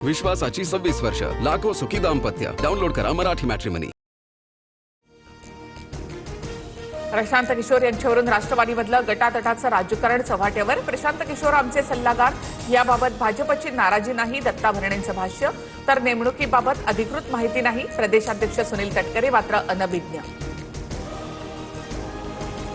विश्वासाची 26 वर्ष, लाखो सुखी दाम्पत्य. डाउनलोड करा मराठी मॅट्रिमनी. प्रशांत किशोर यांच्यावरून राष्ट्रवादीमधलं गटातटाचं राजकारण चव्हाट्यावर. प्रशांत किशोर आमचे सल्लागार, याबाबत भाजपची नाराजी नाही, दत्ता भरणेंचं भाष्य. तर नेमणुकीबाबत अधिकृत माहिती नाही, प्रदेशाध्यक्ष सुनील तटकरे मात्र अनभिज्ञ.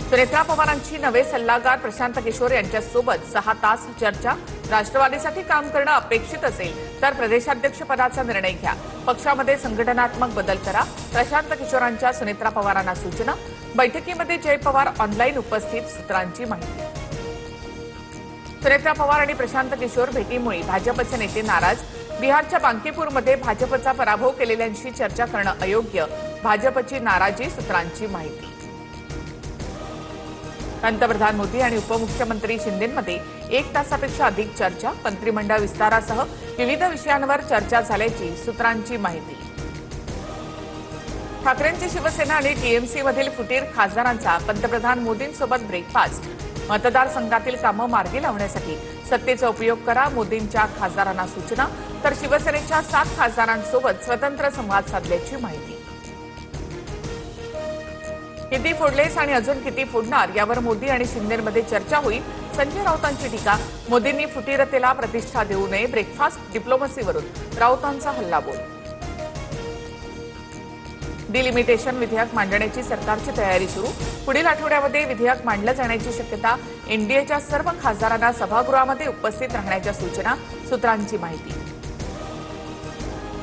सुनेत्रा पवारांची नवे सल्लागार प्रशांत किशोर यांच्यासोबत 6 तास चर्चा. राष्ट्रवादीसाठी काम करणं अपेक्षित असेल तर प्रदेशाध्यक्ष पदाचा निर्णय घ्या. पक्षामध्ये संघटनात्मक बदल करा. प्रशांत किशोरांच्या सुनेत्रा पवारांना सूचना. बैठकीमध्ये जय पवार ऑनलाईन उपस्थित, सूत्रांची माहिती. सुनेत्रा पवार आणि प्रशांत किशोर भेटीमुळे भाजपचे नेते नाराज. बिहारच्या बांकीपूरमध्ये भाजपचा पराभव केलेल्यांशी चर्चा करणं अयोग्य, भाजपची नाराजी, सूत्रांची माहिती. पंतप्रधान मोदी आणि उपमुख्यमंत्री शिंदेंमध्ये 1 तासापेक्षा अधिक चर्चा. मंत्रिमंडळ विस्तारासह विविध विषयांवर चर्चा झाल्याची सूत्रांची माहिती. ठाकरेंची शिवसेना आणि टीएमसीमधील फुटीर खासदारांचा पंतप्रधान मोदींसोबत ब्रेकफास्ट. मतदारसंघातील कामं मार्गी लावण्यासाठी सत्तेचा उपयोग करा, मोदींच्या खासदारांना सूचना. तर शिवसेनेच्या 7 खासदारांसोबत स्वतंत्र संवाद साधल्याची माहिती. किती फोडलेस आणि अजून किती फोडणार यावर मोदी आणि शिंदेमध्ये चर्चा होईल. संजय राऊतांची टीका. मोदींनी फुटीरतेला प्रतिष्ठा देऊ नये, ब्रेकफास्ट डिप्लोमसीवरून राऊतांचा हल्लाबोल. डिलिमिटेशन विधेयक मांडण्याची सरकारची तयारी सुरू. पुढील आठवड्यामध्ये विधेयक मांडलं जाण्याची शक्यता. एनडीएच्या सर्व खासदारांना सभागृहामध्ये उपस्थित राहण्याच्या सूचना, सूत्रांची माहिती.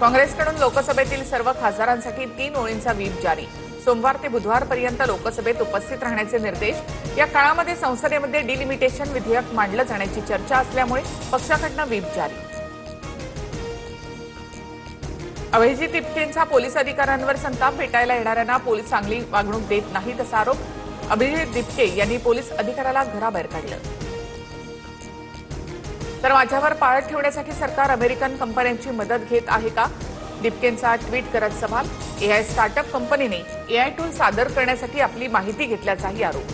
काँग्रेसकडून लोकसभेतील सर्व खासदारांसाठी 3 ओळींचा व्हीप जारी. सोमवार ते बुधवारपर्यंत लोकसभेत उपस्थित राहण्याचे निर्देश. या काळामध्ये संसदेमध्ये डिलिमिटेशन विधेयक मांडलं जाण्याची चर्चा असल्यामुळे पक्षाकडून व्हीप जारी. अभिजित दिपकेंचा पोलीस अधिकाऱ्यांवर संताप. भेटायला येणाऱ्यांना पोलीस चांगली वागणूक देत नाहीत असा आरोप. अभिजित दिपके यांनी पोलीस अधिकाऱ्याला घराबाहेर काढलं. तर माझ्यावर पाळत ठेवण्यासाठी सरकार अमेरिकन कंपन्यांची मदत घेत आहे का? दिपकेंचा ट्विट करत सवाल. एआय स्टार्टअप कंपनीने एआय टूल सादर करण्यासाठी आपली माहिती घेतल्याचाही आरोप.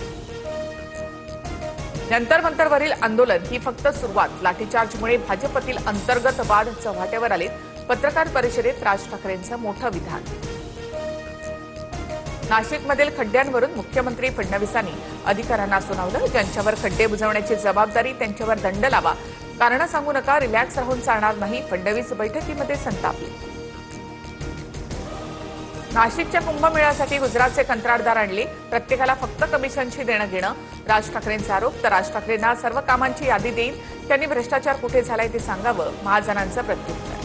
जंतर मंतरवरील आंदोलन ही फक्त सुरुवात. लाठीचार्जमुळे भाजपतील अंतर्गत वाद चव्हाट्यावर आले. पत्रकार परिषदेत राज ठाकरेंचं मोठं विधान. नाशिकमधील खड्ड्यांवरून मुख्यमंत्री फडणवीसांनी अधिकाऱ्यांना सुनावलं. ज्यांच्यावर खड्डे बुजवण्याची जबाबदारी, त्यांच्यावर दंड लावा. कारण सांगू नका, रिलॅक्स राहून चालणार नाही. फडणवीस बैठकीमध्ये संतापले. नाशिकच्या कुंभमेळ्यासाठी गुजरातचे कंत्राटदार आणले. प्रत्येकाला फक्त कमिशनशी देणं घेणं, राज ठाकरेंचा आरोप. तर राज ठाकरेंना सर्व कामांची यादी देईन, त्यांनी भ्रष्टाचार कुठे झालाय ते सांगावं, महाजनांचं प्रत्युत्तर.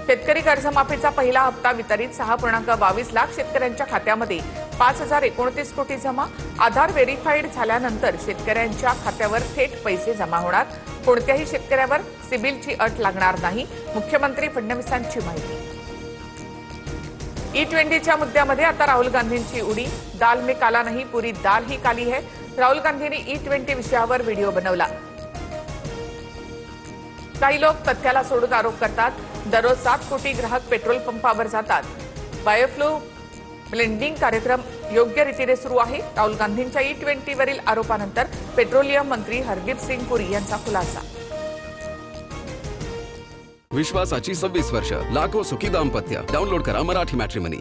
शेतकरी कर्जमाफीचा पहिला हप्ता वितरित. 6.22 लाख शेतकऱ्यांच्या खात्यामध्ये 5,029 कोटी जमा. आधार व्हेरिफाईड झाल्यानंतर शेतकऱ्यांच्या खात्यावर थेट पैसे जमा होणार. कोणत्याही शेतकऱ्यावर सिबिलची अट लागणार नाही, मुख्यमंत्री फडणवीसांची माहिती. E20च्या मुद्द्यामध्ये आता राहुल गांधींची उडी. दाल में काला नहीं, पुरी दाल ही काली है. राहुल गांधींनी E20 विषयावर व्हिडिओ बनवला. काही लोक तथ्याला सोडून आरोप करतात. दररोज 7 कोटी ग्राहक पेट्रोल पंपावर जातात. बायोफ्लो ब्लेंडिंग कार्यक्रम योग्य रीतीने सुरू आहे. राहुल गांधींच्या E20 वरील आरोपानंतर पेट्रोलियम मंत्री हरदीप सिंग पुरी यांचा खुलासा. विश्वासाची 26 वर्ष, लाखो सुखी दाम्पत्य. डाउनलोड करा मराठी मॅट्रिमनी.